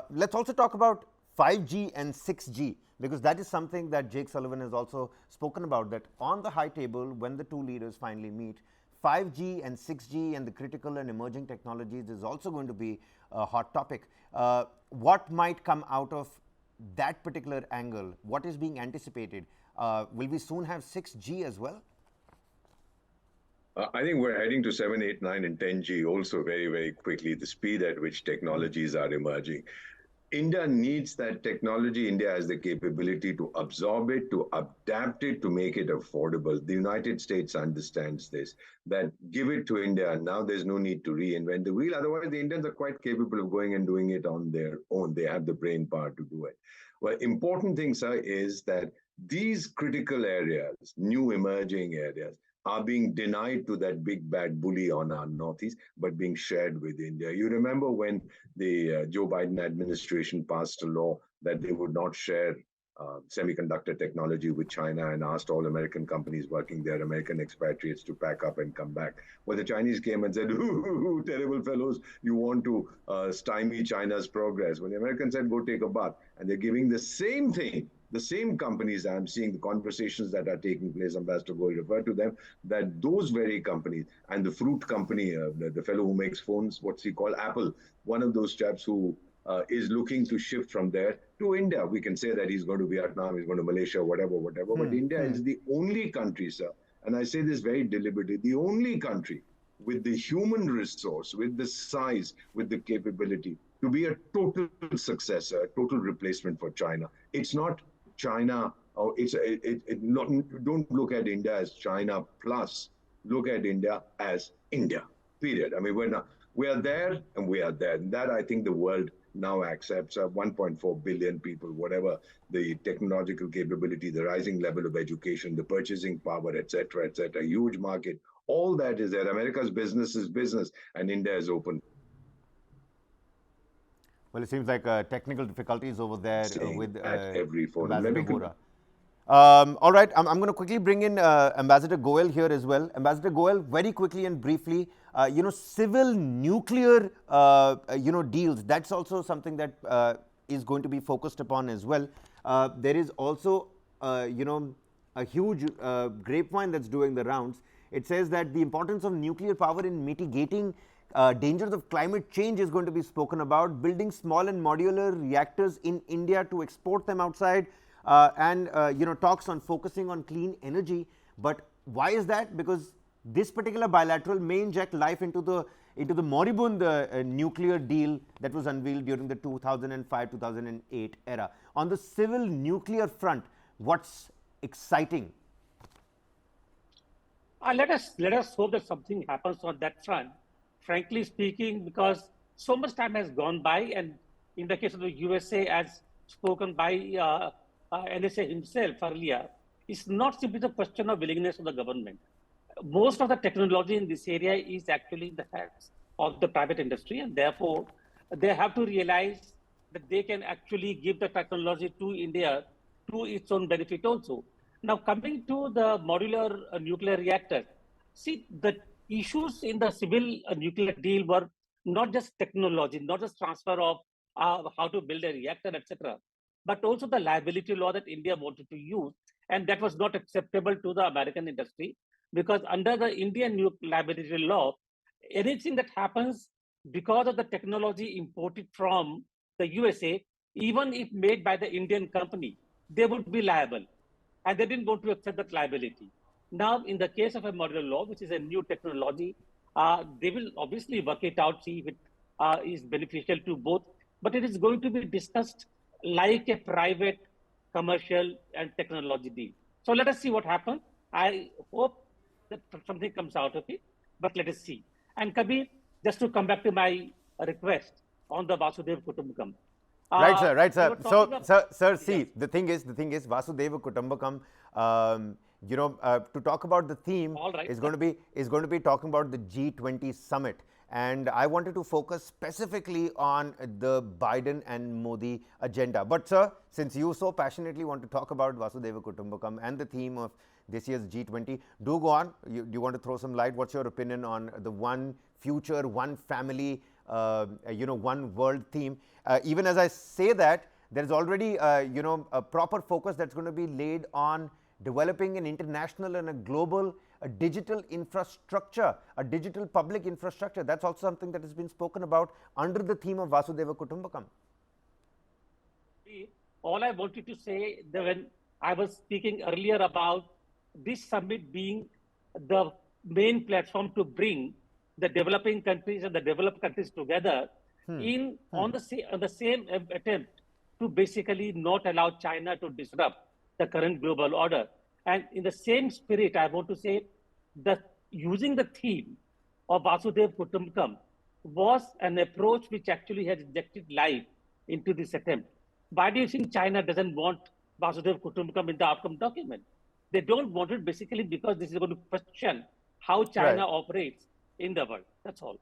Let's also talk about 5G and 6G, because that is something that Jake Sullivan has also spoken about, that on the high table, when the two leaders finally meet, 5G and 6G and the critical and emerging technologies is also going to be a hot topic. What might come out of that particular angle? What is being anticipated? Will we soon have 6G as well? I think we're heading to 7, 8, 9, and 10G also very, very quickly, the speed at which technologies are emerging. India needs that technology. India has the capability to absorb it, to adapt it, to make it affordable. The United States understands this, that give it to India. Now there's no need to reinvent the wheel. Otherwise, the Indians are quite capable of going and doing it on their own. They have the brain power to do it. Well, important thing, sir, is that these critical areas, new emerging areas, are being denied to that big bad bully on our northeast, but being shared with India. You remember when the Joe Biden administration passed a law that they would not share semiconductor technology with China and asked all American companies working there, American expatriates, to pack up and come back. Well, the Chinese came and said, ooh, terrible fellows, you want to stymie China's progress. When the Americans said, go take a bath, and they're giving the same thing, the same companies, I'm seeing the conversations that are taking place, Ambassador Goel referred to them, that those very companies, and the fruit company, the fellow who makes phones, what's he called, Apple, one of those chaps who is looking to shift from there to India. We can say that he's going to Vietnam, he's going to Malaysia, whatever. But India is the only country, sir, and I say this very deliberately, the only country with the human resource, with the size, with the capability to be a total successor, a total replacement for China. It's not China, or don't look at India as China plus, look at India as India, period. I mean, we are there and we are there. And that I think the world now accepts. 1.4 billion people, whatever the technological capability, the rising level of education, the purchasing power, etc., huge market, all that is there. America's business is business, and India is open. Well, it seems like technical difficulties over there with every phone. Ambassador Vora. All right, I'm going to quickly bring in Ambassador Goel here as well. Ambassador Goel, very quickly and briefly, civil nuclear, deals, that's also something that is going to be focused upon as well. There is also, a huge grapevine that's doing the rounds. It says that the importance of nuclear power in mitigating dangers of climate change is going to be spoken about, building small and modular reactors in India to export them outside, and talks on focusing on clean energy. But why is that? Because this particular bilateral may inject life into the moribund nuclear deal that was unveiled during the 2005-2008 era. On the civil nuclear front, what's exciting? Let us hope that something happens on that front. Frankly speaking, because so much time has gone by, and in the case of the USA, as spoken by NSA himself earlier, it's not simply the question of willingness of the government. Most of the technology in this area is actually in the hands of the private industry, and therefore they have to realize that they can actually give the technology to India to its own benefit also. Now, coming to the modular nuclear reactor, see, the issues in the civil nuclear deal were not just technology, not just transfer of how to build a reactor, etc., but also the liability law that India wanted to use, and that was not acceptable to the American industry, because under the Indian liability law, anything that happens because of the technology imported from the USA, even if made by the Indian company, they would be liable, and they didn't want to accept that liability. Now, in the case of a modular law, which is a new technology, they will obviously work it out, see if it is beneficial to both, but it is going to be discussed like a private, commercial, and technology deal. So let us see what happens. I hope that something comes out of it, but let us see. And Kabir, just to come back to my request on the Vasudev Kutumbakam. Right, sir. So, sir, see, yes. the thing is, Vasudeva Kutumbakam. To talk about the theme is going to be talking about the G20 Summit, and I wanted to focus specifically on the Biden and Modi agenda. But sir, since you so passionately want to talk about Vasudeva Kutumbakam and the theme of this year's G20, do go on. You want to throw some light? What's your opinion on the one future, one family one world theme. Even as I say that, there's already a proper focus that's going to be laid on developing an international and a global digital infrastructure, a digital public infrastructure. That's also something that has been spoken about under the theme of Vasudhaiva Kutumbakam. All I wanted to say that when I was speaking earlier about this summit being the main platform to bring the developing countries and the developed countries together on the same attempt to basically not allow China to disrupt the current global order. And in the same spirit, I want to say that using the theme of Vasudhaiva Kutumbakam was an approach which actually has injected life into this attempt. Why do you think China doesn't want Vasudhaiva Kutumbakam in the outcome document? They don't want it basically because this is going to question how China operates in the world. That's all.